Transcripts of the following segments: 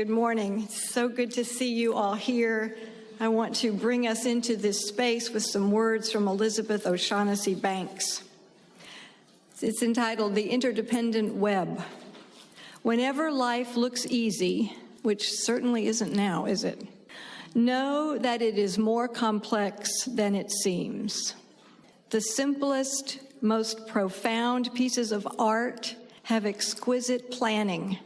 Good morning. It's so good to see you all here. I want to bring us into this space with some words from Elizabeth O'Shaughnessy Banks. It's entitled The Interdependent Web. Whenever life looks easy, which certainly isn't now, is it? Know that it is more complex than it seems. The simplest, most profound pieces of art have exquisite planning.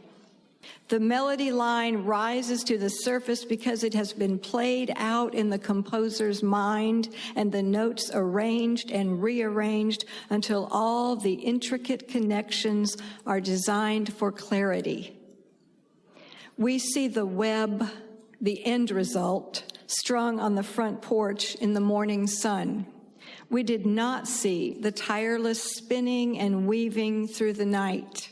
The melody line rises to the surface because it has been played out in the composer's mind and the notes arranged and rearranged until all the intricate connections are designed for clarity. We see the web, the end result, strung on the front porch in the morning sun. We did not see the tireless spinning and weaving through the night,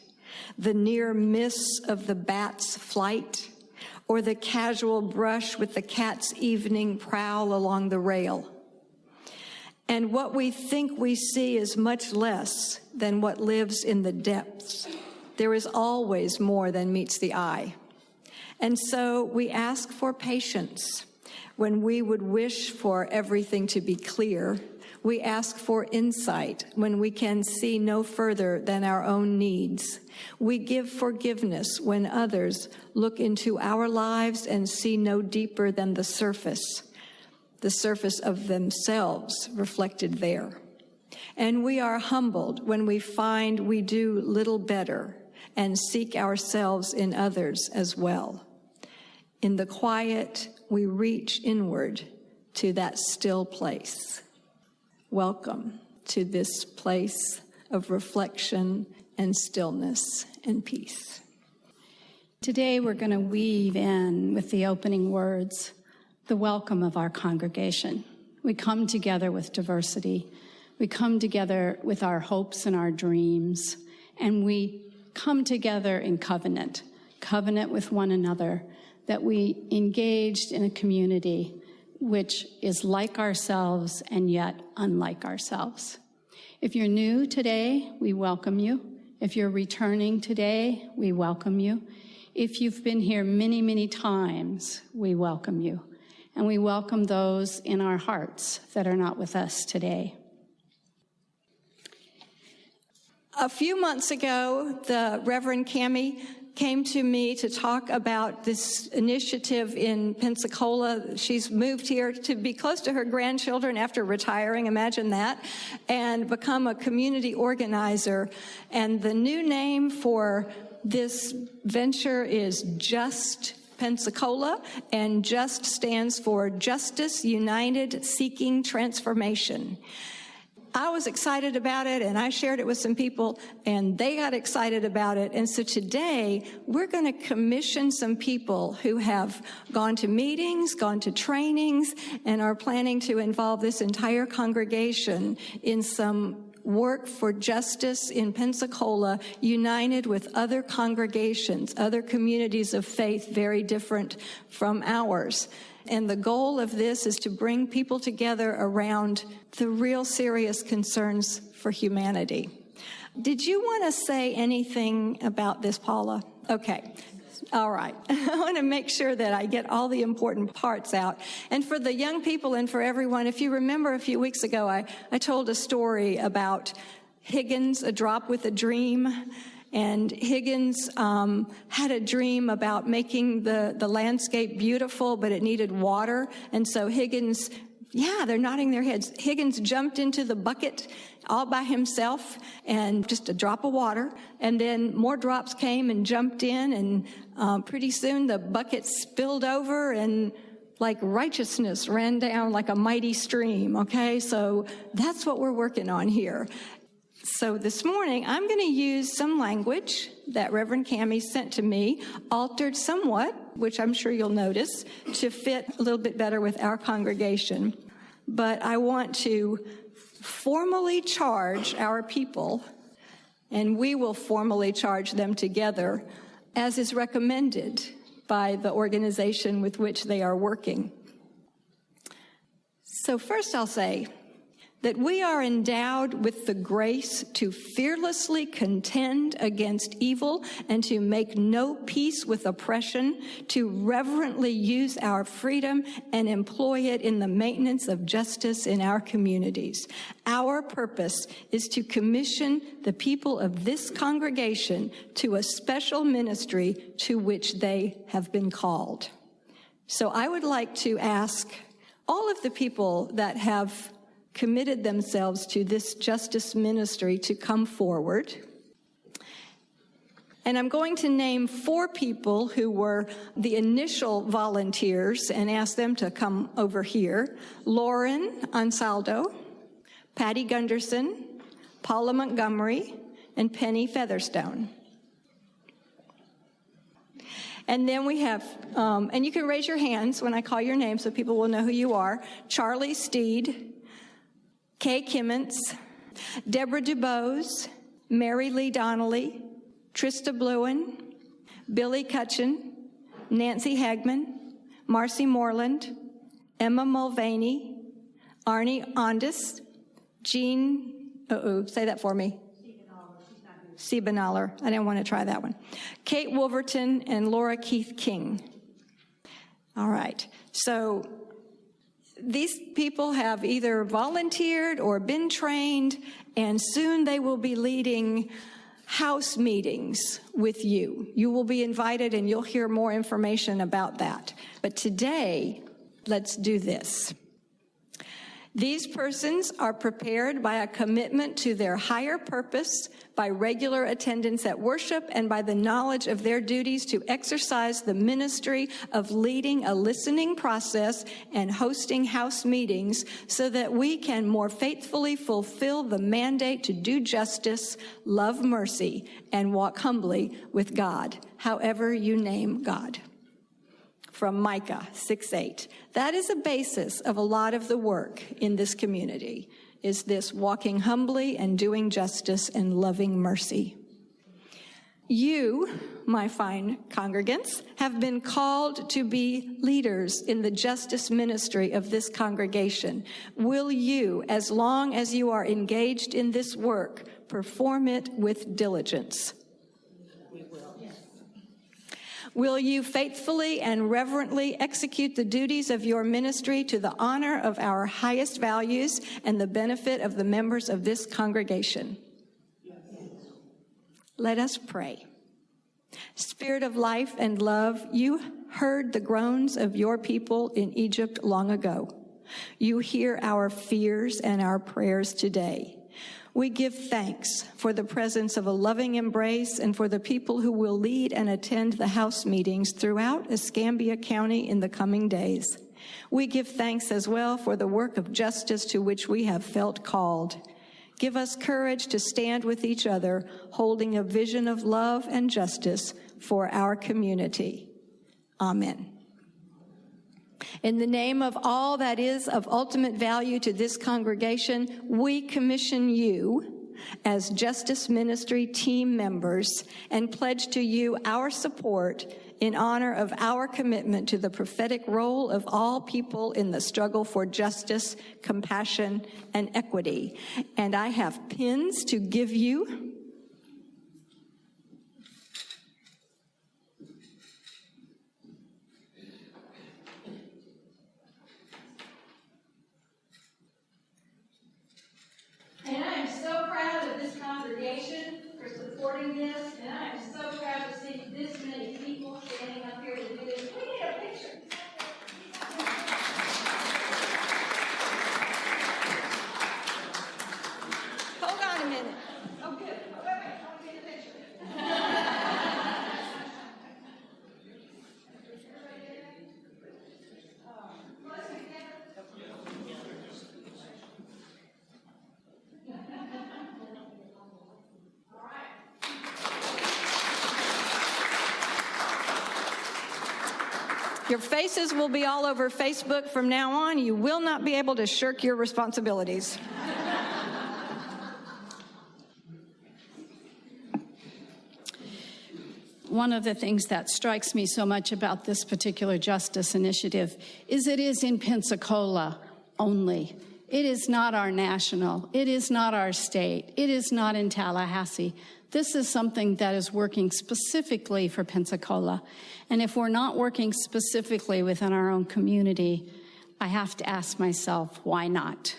the near miss of the bat's flight, or the casual brush with the cat's evening prowl along the rail. And what we think we see is much less than what lives in the depths. There is always more than meets the eye. And so we ask for patience when we would wish for everything to be clear. We ask for insight when we can see no further than our own needs. We give forgiveness when others look into our lives and see no deeper than the surface of themselves reflected there. And we are humbled when we find we do little better and seek ourselves in others as well. In the quiet, we reach inward to that still place. Welcome to this place of reflection and stillness and peace. Today we're going to weave in with the opening words, the welcome of our congregation. We come together with diversity. We come together with our hopes and our dreams. And we come together in covenant with one another, that we engaged in a community which is like ourselves and yet unlike ourselves. If you're new today, we welcome you. If you're returning today, we welcome you. If you've been here many, many times, we welcome you. And we welcome those in our hearts that are not with us today. A few months ago, the Reverend Cammie came to me to talk about this initiative in Pensacola. She's moved here to be close to her grandchildren after retiring, imagine that, and become a community organizer. And the new name for this venture is JUST Pensacola, and JUST stands for Justice United Seeking Transformation. I was excited about it, and I shared it with some people, and they got excited about it. And so today, we're going to commission some people who have gone to meetings, gone to trainings, and are planning to involve this entire congregation in some work for justice in Pensacola, united with other congregations, other communities of faith very different from ours. And the goal of this is to bring people together around the real serious concerns for humanity. Did you want to say anything about this, Paula? Okay. All right. I want to make sure that I get all the important parts out. And for the young people and for everyone, if you remember a few weeks ago, I told a story about Higgins, a drop with a dream. And Higgins had a dream about making the landscape beautiful, but it needed water. And so Higgins, they're nodding their heads. Higgins jumped into the bucket all by himself and just a drop of water. And then more drops came and jumped in. And pretty soon the bucket spilled over and like righteousness ran down like a mighty stream. Okay, so that's what we're working on here. So this morning, I'm going to use some language that Reverend Cammie sent to me, altered somewhat, which I'm sure you'll notice, to fit a little bit better with our congregation. But I want to formally charge our people, and we will formally charge them together, as is recommended by the organization with which they are working. So first I'll say, that we are endowed with the grace to fearlessly contend against evil and to make no peace with oppression, to reverently use our freedom and employ it in the maintenance of justice in our communities. Our purpose is to commission the people of this congregation to a special ministry to which they have been called. So I would like to ask all of the people that have committed themselves to this justice ministry to come forward. And I'm going to name 4 people who were the initial volunteers and ask them to come over here. Lauren Ansaldo, Patty Gunderson, Paula Montgomery, and Penny Featherstone. And then we have, and you can raise your hands when I call your name so people will know who you are. Charlie Steed, Kay Kimmons, Deborah DuBose, Mary Lee Donnelly, Trista Bluen, Billy Cutchin, Nancy Hagman, Marcy Moreland, Emma Mulvaney, Arnie Ondis, Jean, say that for me. Siebenoller. I didn't want to try that one. Kate Wolverton and Laura Keith King. All right. So these people have either volunteered or been trained, and soon they will be leading house meetings with you. You will be invited, and you'll hear more information about that. But today, let's do this. These persons are prepared by a commitment to their higher purpose, by regular attendance at worship, and by the knowledge of their duties to exercise the ministry of leading a listening process and hosting house meetings so that we can more faithfully fulfill the mandate to do justice, love mercy, and walk humbly with God, however you name God. From Micah 6:8. That is a basis of a lot of the work in this community, is this walking humbly and doing justice and loving mercy. You, my fine congregants, have been called to be leaders in the justice ministry of this congregation. Will you, as long as you are engaged in this work, perform it with diligence? Will you faithfully and reverently execute the duties of your ministry to the honor of our highest values and the benefit of the members of this congregation? Yes. Let us pray. Spirit of life and love, you heard the groans of your people in Egypt long ago. You hear our fears and our prayers today. We give thanks for the presence of a loving embrace and for the people who will lead and attend the house meetings throughout Escambia County in the coming days. We give thanks as well for the work of justice to which we have felt called. Give us courage to stand with each other, holding a vision of love and justice for our community. Amen. In the name of all that is of ultimate value to this congregation, we commission you as Justice Ministry team members and pledge to you our support in honor of our commitment to the prophetic role of all people in the struggle for justice, compassion, and equity. And I have pins to give you. And I am so proud of this congregation for supporting this, and I am so proud to see this many people standing up here to do this. We need a picture. Hold on a minute. Oh, good. Wait, I want to get a picture. Your faces will be all over Facebook from now on. You will not be able to shirk your responsibilities. One of the things that strikes me so much about this particular justice initiative is it is in Pensacola only. It is not our national. It is not our state. It is not in Tallahassee. This is something that is working specifically for Pensacola. And if we're not working specifically within our own community, I have to ask myself, why not?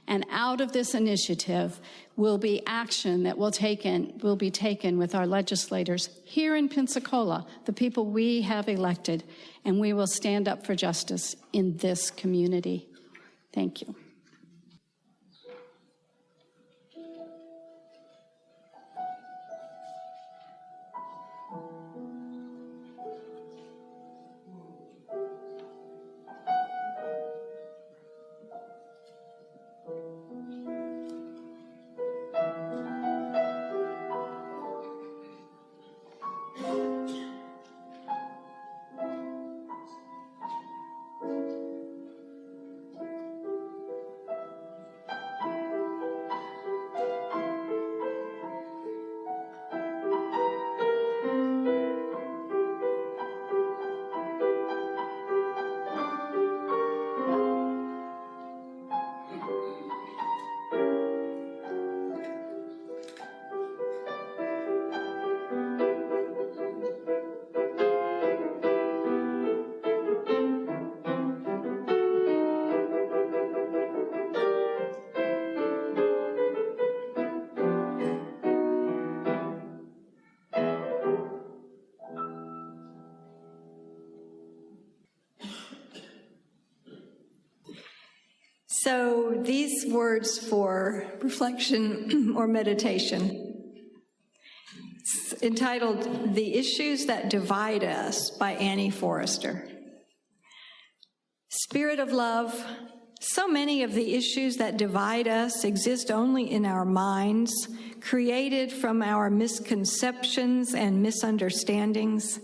And out of this initiative will be action that will be taken with our legislators here in Pensacola, the people we have elected, and we will stand up for justice in this community. Thank you. So these words for reflection or meditation, it's entitled "The Issues That Divide Us" by Annie Forrester. Spirit of love, so many of the issues that divide us exist only in our minds, created from our misconceptions and misunderstandings.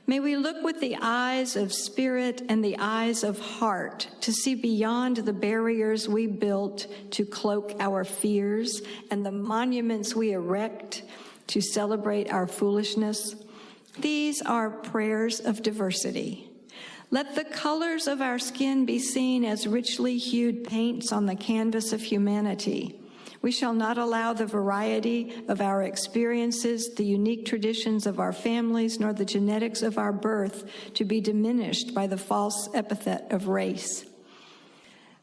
May we look with the eyes of spirit and the eyes of heart to see beyond the barriers we built to cloak our fears and the monuments we erect to celebrate our foolishness. These are prayers of diversity. Let the colors of our skin be seen as richly hued paints on the canvas of humanity. We shall not allow the variety of our experiences, the unique traditions of our families, nor the genetics of our birth to be diminished by the false epithet of race.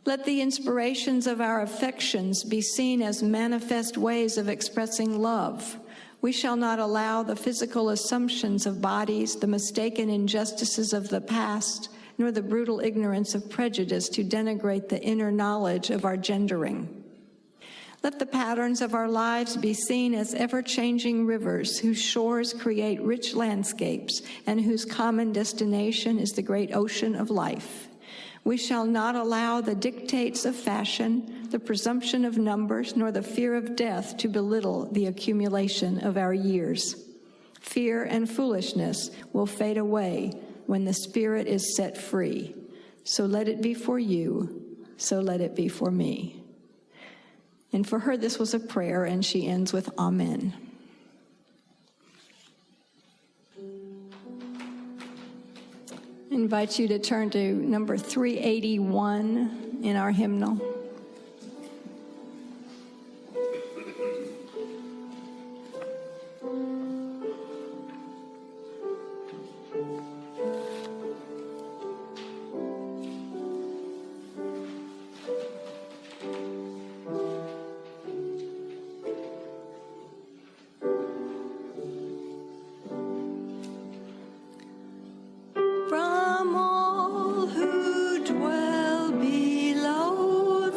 Let the inspirations of our affections be seen as manifest ways of expressing love. We shall not allow the physical assumptions of bodies, the mistaken injustices of the past, nor the brutal ignorance of prejudice to denigrate the inner knowledge of our gendering. Let the patterns of our lives be seen as ever-changing rivers whose shores create rich landscapes and whose common destination is the great ocean of life. We shall not allow the dictates of fashion, the presumption of numbers, nor the fear of death to belittle the accumulation of our years. Fear and foolishness will fade away when the Spirit is set free. So let it be for you, so let it be for me. And for her, this was a prayer, and she ends with Amen. I invite you to turn to number 381 in our hymnal. From all who dwell below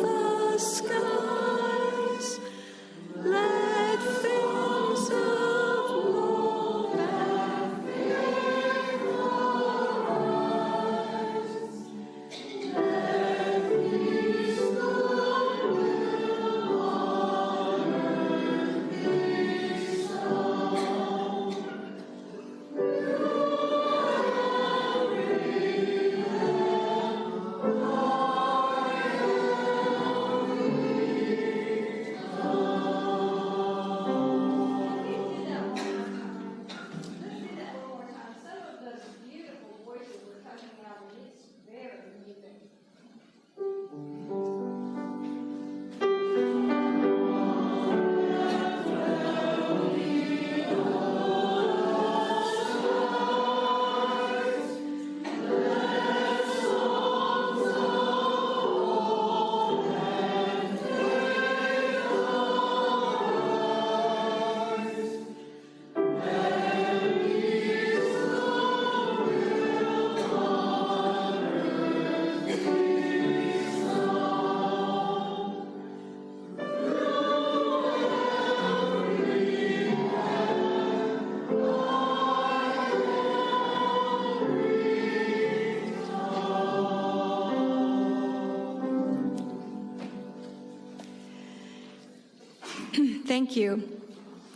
Thank you.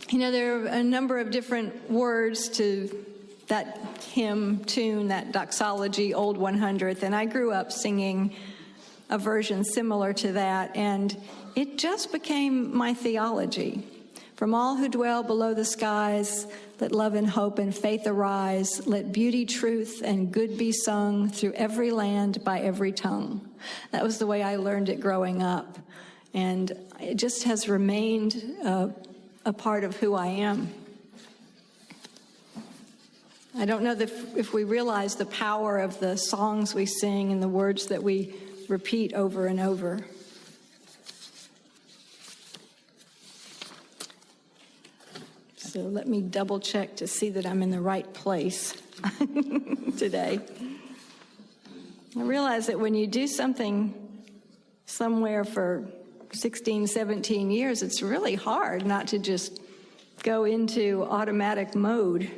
You know, there are a number of different words to that hymn tune, that doxology, Old 100th, and I grew up singing a version similar to that, and it just became my theology. From all who dwell below the skies, let love and hope and faith arise. Let beauty, truth, and good be sung through every land by every tongue. That was the way I learned it growing up, and it just has remained a part of who I am. I don't know if we realize the power of the songs we sing and the words that we repeat over and over. So let me double check to see that I'm in the right place today. I realize that when you do something somewhere for 16, 17 years, it's really hard not to just go into automatic mode.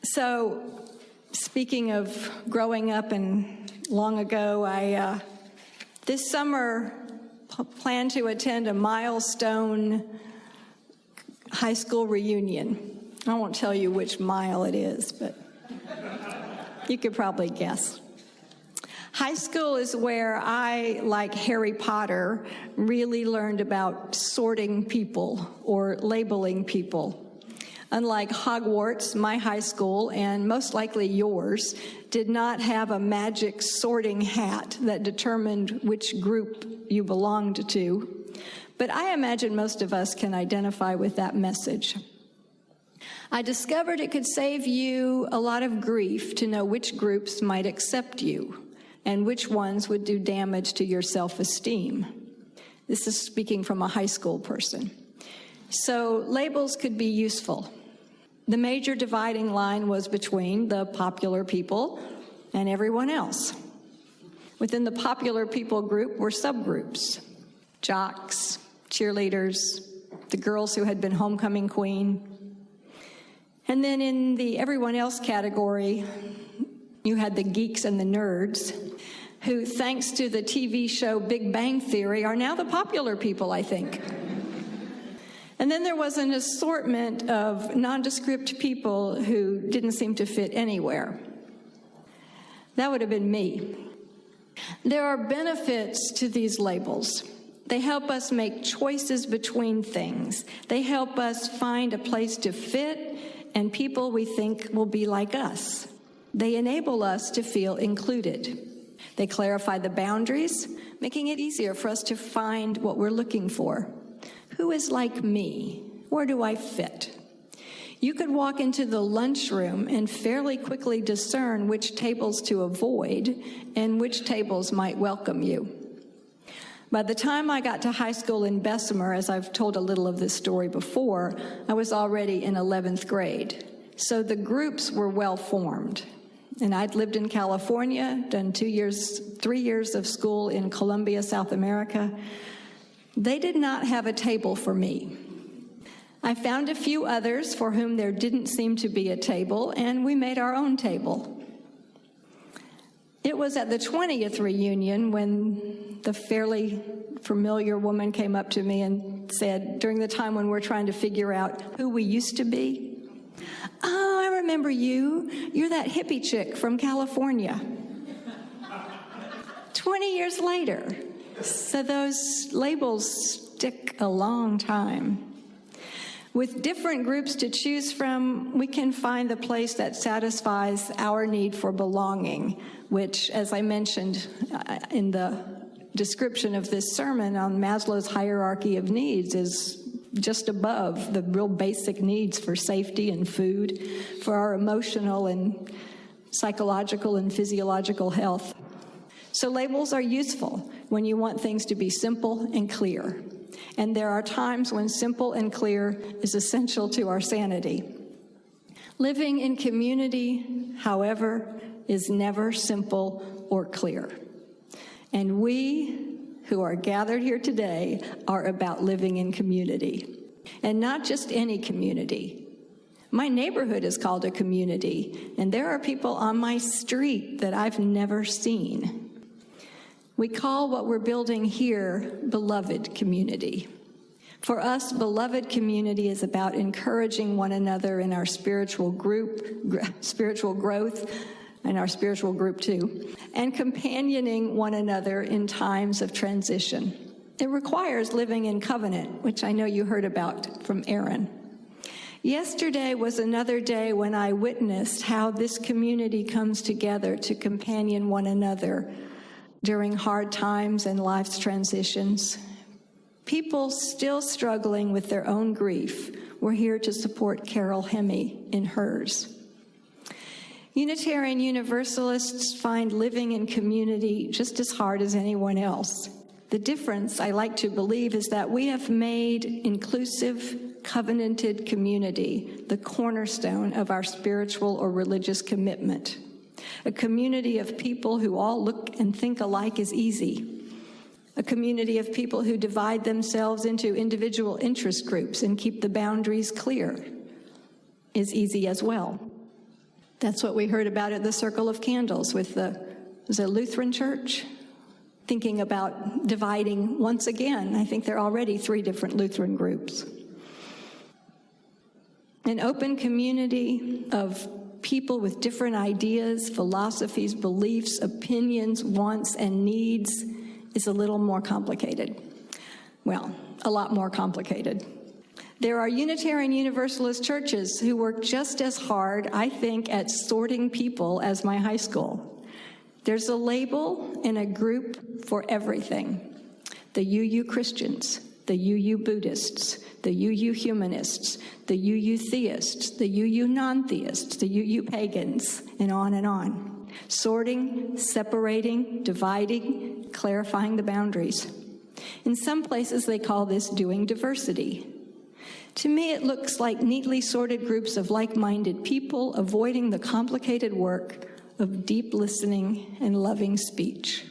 So, speaking of growing up and long ago, I this summer plan to attend a milestone high school reunion. I won't tell you which mile it is, but you could probably guess. High school is where I, like Harry Potter, really learned about sorting people or labeling people. Unlike Hogwarts, my high school, and most likely yours, did not have a magic sorting hat that determined which group you belonged to. But I imagine most of us can identify with that message. I discovered it could save you a lot of grief to know which groups might accept you and which ones would do damage to your self-esteem. This is speaking from a high school person. So labels could be useful. The major dividing line was between the popular people and everyone else. Within the popular people group were subgroups: jocks, cheerleaders, the girls who had been homecoming queen. And then in the everyone else category, you had the geeks and the nerds, who, thanks to the TV show Big Bang Theory, are now the popular people, I think. And then there was an assortment of nondescript people who didn't seem to fit anywhere. That would have been me. There are benefits to these labels. They help us make choices between things. They help us find a place to fit and people we think will be like us. They enable us to feel included. They clarify the boundaries, making it easier for us to find what we're looking for. Who is like me? Where do I fit? You could walk into the lunchroom and fairly quickly discern which tables to avoid and which tables might welcome you. By the time I got to high school in Bessemer, as I've told a little of this story before, I was already in 11th grade. So the groups were well formed. And I'd lived in California, done 3 years of school in Colombia, South America. They did not have a table for me. I found a few others for whom there didn't seem to be a table, and we made our own table. It was at the 20th reunion when the fairly familiar woman came up to me and said, during the time when we're trying to figure out who we used to be, "Oh, I remember you. You're that hippie chick from California." 20 years later. So those labels stick a long time. With different groups to choose from, we can find the place that satisfies our need for belonging, which, as I mentioned in the description of this sermon on Maslow's hierarchy of needs, is just above the real basic needs for safety and food, for our emotional and psychological and physiological health. So labels are useful when you want things to be simple and clear. And there are times when simple and clear is essential to our sanity. Living in community, however, is never simple or clear. And we who are gathered here today are about living in community. And not just any community. My neighborhood is called a community, and there are people on my street that I've never seen. We call what we're building here beloved community. For us, beloved community is about encouraging one another in our spiritual growth, and our spiritual group too, and companioning one another in times of transition. It requires living in covenant, which I know you heard about from Aaron. Yesterday was another day when I witnessed how this community comes together to companion one another during hard times and life's transitions. People still struggling with their own grief. We're here to support Carol Hemme in hers. Unitarian Universalists find living in community just as hard as anyone else. The difference, I like to believe, is that we have made inclusive, covenanted community the cornerstone of our spiritual or religious commitment. A community of people who all look and think alike is easy. A community of people who divide themselves into individual interest groups and keep the boundaries clear is easy as well. That's what we heard about at the Circle of Candles with the Lutheran Church, thinking about dividing once again. I think there are already 3 different Lutheran groups. An open community of people with different ideas, philosophies, beliefs, opinions, wants, and needs is a little more complicated. Well, a lot more complicated. There are Unitarian Universalist churches who work just as hard, I think, at sorting people as my high school. There's a label and a group for everything. The UU Christians, the UU Buddhists, the UU Humanists, the UU Theists, the UU Non-Theists, the UU Pagans, and on and on. Sorting, separating, dividing, clarifying the boundaries. In some places, they call this doing diversity. To me, it looks like neatly sorted groups of like-minded people avoiding the complicated work of deep listening and loving speech.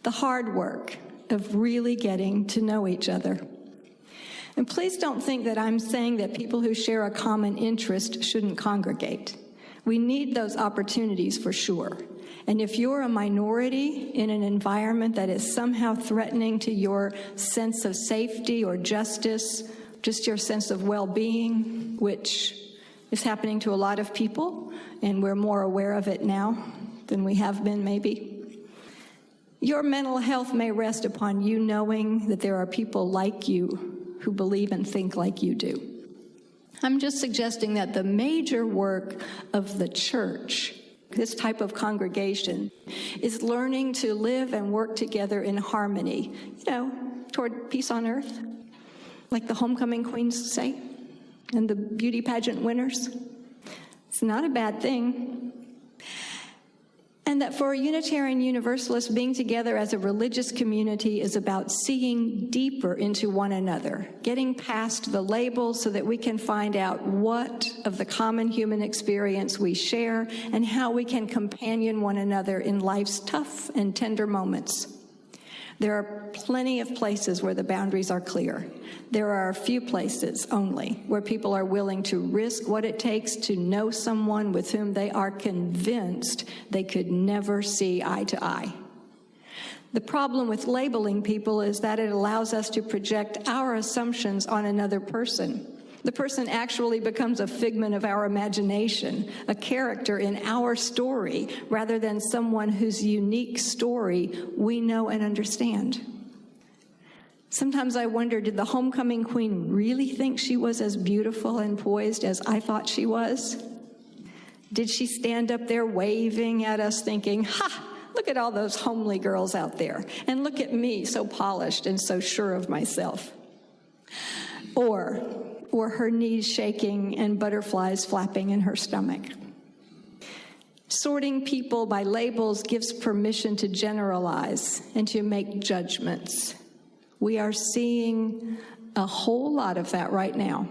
The hard work of really getting to know each other. And please don't think that I'm saying that people who share a common interest shouldn't congregate. We need those opportunities for sure. And if you're a minority in an environment that is somehow threatening to your sense of safety or justice, just your sense of well-being, which is happening to a lot of people, and we're more aware of it now than we have been maybe. Your mental health may rest upon you knowing that there are people like you who believe and think like you do. I'm just suggesting that the major work of the church, this type of congregation, is learning to live and work together in harmony, toward peace on earth, like the homecoming queens say, and the beauty pageant winners. It's not a bad thing. And that for a Unitarian Universalist, being together as a religious community is about seeing deeper into one another, getting past the labels so that we can find out what of the common human experience we share and how we can companion one another in life's tough and tender moments. There are plenty of places where the boundaries are clear. There are a few places only where people are willing to risk what it takes to know someone with whom they are convinced they could never see eye to eye. The problem with labeling people is that it allows us to project our assumptions on another person. The person actually becomes a figment of our imagination, a character in our story, rather than someone whose unique story we know and understand. Sometimes I wonder, did the homecoming queen really think she was as beautiful and poised as I thought she was? Did she stand up there waving at us thinking, ha, look at all those homely girls out there, and look at me, so polished and so sure of myself? Or her knees shaking and butterflies flapping in her stomach? Sorting people by labels gives permission to generalize and to make judgments. We are seeing a whole lot of that right now.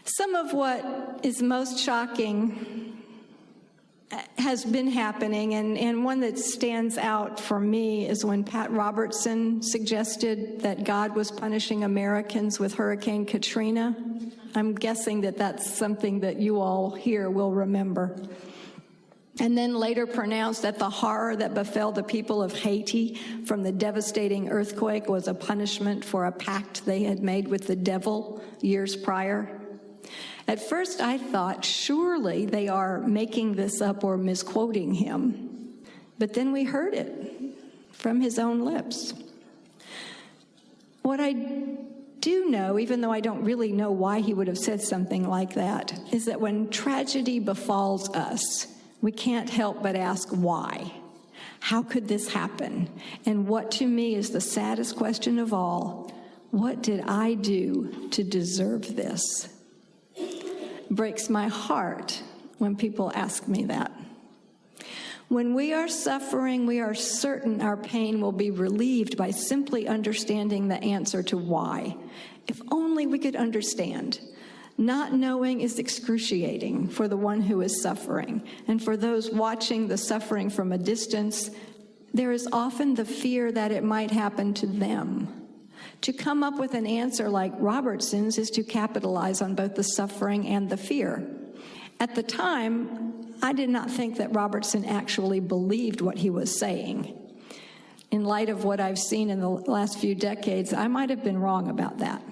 Some of what is most shocking has been happening, and one that stands out for me is when Pat Robertson suggested that God was punishing Americans with Hurricane Katrina. I'm guessing that that's something that you all here will remember. and then later pronounced that the horror that befell the people of Haiti from the devastating earthquake was a punishment for a pact they had made with the devil years prior. At first I thought, surely they are making this up or misquoting him. But then we heard it from his own lips. What I do know, even though I don't really know why he would have said something like that, is that when tragedy befalls us, we can't help but ask why. How could this happen? And what to me is the saddest question of all, what did I do to deserve this? It breaks my heart when people ask me that. When we are suffering, we are certain our pain will be relieved by simply understanding the answer to why. If only we could understand. Not knowing is excruciating for the one who is suffering. And for those watching the suffering from a distance, there is often the fear that it might happen to them. To come up with an answer like Robertson's is to capitalize on both the suffering and the fear. At the time, I did not think that Robertson actually believed what he was saying. In light of what I've seen in the last few decades, I might have been wrong about that.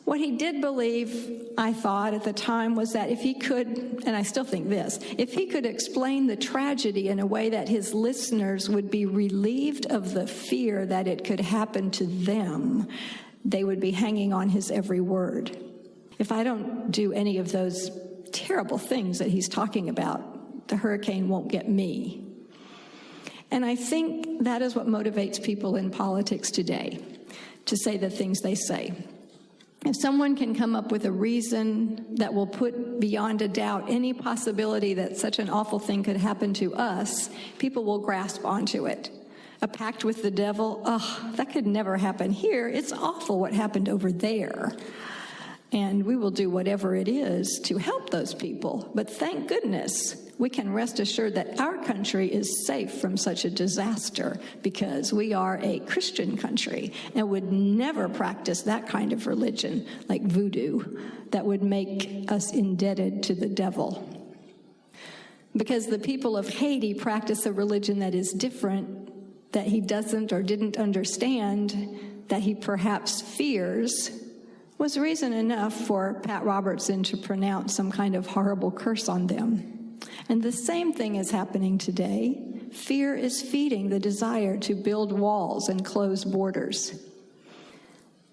What he did believe, I thought at the time, was that if he could, and I still think this, if he could explain the tragedy in a way that his listeners would be relieved of the fear that it could happen to them, they would be hanging on his every word. If I don't do any of those terrible things that he's talking about, the hurricane won't get me. And I think that is what motivates people in politics today, to say the things they say. If someone can come up with a reason that will put beyond a doubt any possibility that such an awful thing could happen to us, people will grasp onto it. A pact with the devil, that could never happen here. It's awful what happened over there. And we will do whatever it is to help those people. But thank goodness we can rest assured that our country is safe from such a disaster because we are a Christian country and would never practice that kind of religion like voodoo that would make us indebted to the devil. Because the people of Haiti practice a religion that is different, that he doesn't or didn't understand, that he perhaps fears, was reason enough for Pat Robertson to pronounce some kind of horrible curse on them. And the same thing is happening today. Fear is feeding the desire to build walls and close borders.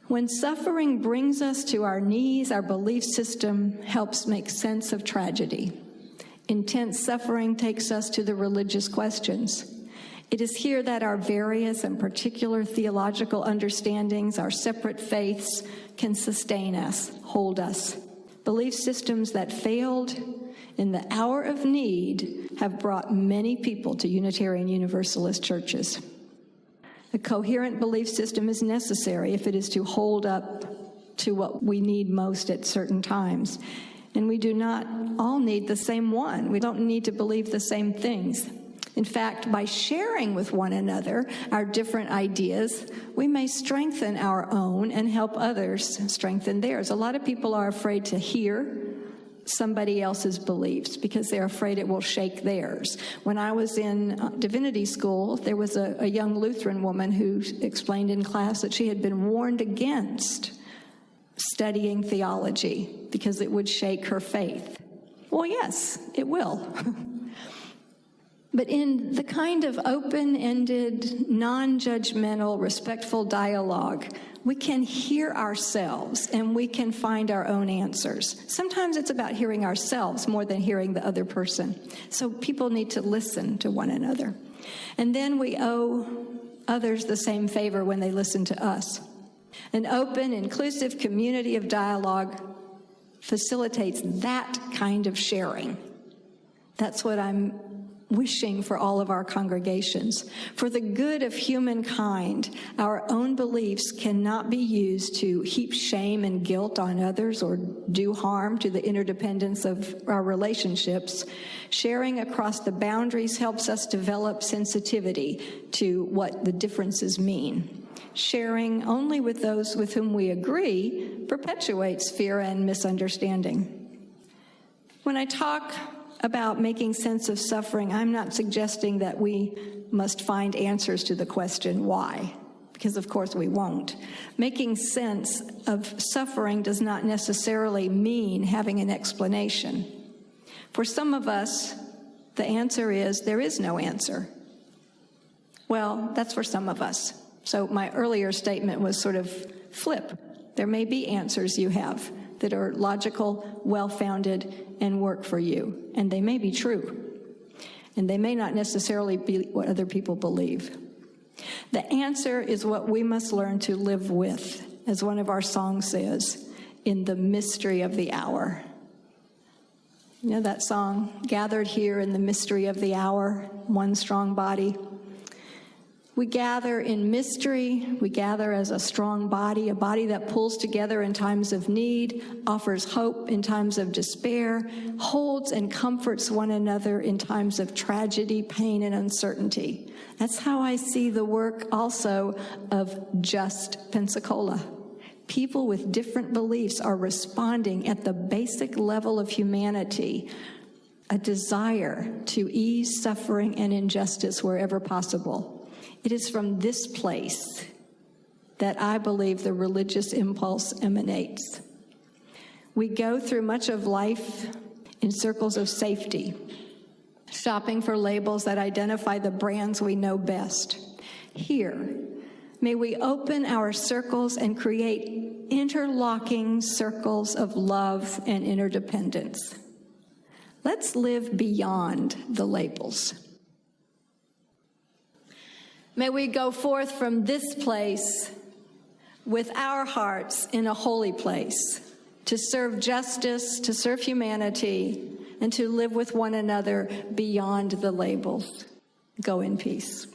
When suffering brings us to our knees, our belief system helps make sense of tragedy. Intense suffering takes us to the religious questions. It is here that our various and particular theological understandings, our separate faiths, can sustain us, hold us. Belief systems that failed in the hour of need have brought many people to Unitarian Universalist churches. A coherent belief system is necessary if it is to hold up to what we need most at certain times. And we do not all need the same one. We don't need to believe the same things. In fact, by sharing with one another our different ideas, we may strengthen our own and help others strengthen theirs. A lot of people are afraid to hear somebody else's beliefs because they're afraid it will shake theirs. When I was in divinity school, there was a young Lutheran woman who explained in class that she had been warned against studying theology because it would shake her faith. Well, yes, it will. But in the kind of open-ended, non-judgmental, respectful dialogue, we can hear ourselves and we can find our own answers. Sometimes it's about hearing ourselves more than hearing the other person. So people need to listen to one another. And then we owe others the same favor when they listen to us. An open, inclusive community of dialogue facilitates that kind of sharing. That's what I'm wishing for all of our congregations. For the good of humankind, our own beliefs cannot be used to heap shame and guilt on others or do harm to the interdependence of our relationships. Sharing across the boundaries helps us develop sensitivity to what the differences mean. Sharing only with those with whom we agree perpetuates fear and misunderstanding. When I talk about making sense of suffering, I'm not suggesting that we must find answers to the question why, because of course we won't. Making sense of suffering does not necessarily mean having an explanation. For some of us, the answer is there is no answer. Well, that's for some of us. So my earlier statement was sort of flip. There may be answers you have that are logical, well-founded, and work for you. And they may be true. And they may not necessarily be what other people believe. The answer is what we must learn to live with, as one of our songs says, in the mystery of the hour. You know that song, gathered here in the mystery of the hour, one strong body. We gather in mystery, we gather as a strong body, a body that pulls together in times of need, offers hope in times of despair, holds and comforts one another in times of tragedy, pain, and uncertainty. That's how I see the work also of JUST Pensacola. People with different beliefs are responding at the basic level of humanity, a desire to ease suffering and injustice wherever possible. It is from this place that I believe the religious impulse emanates. We go through much of life in circles of safety, shopping for labels that identify the brands we know best. Here, may we open our circles and create interlocking circles of love and interdependence. Let's live beyond the labels. May we go forth from this place with our hearts in a holy place, to serve justice, to serve humanity, and to live with one another beyond the labels. Go in peace.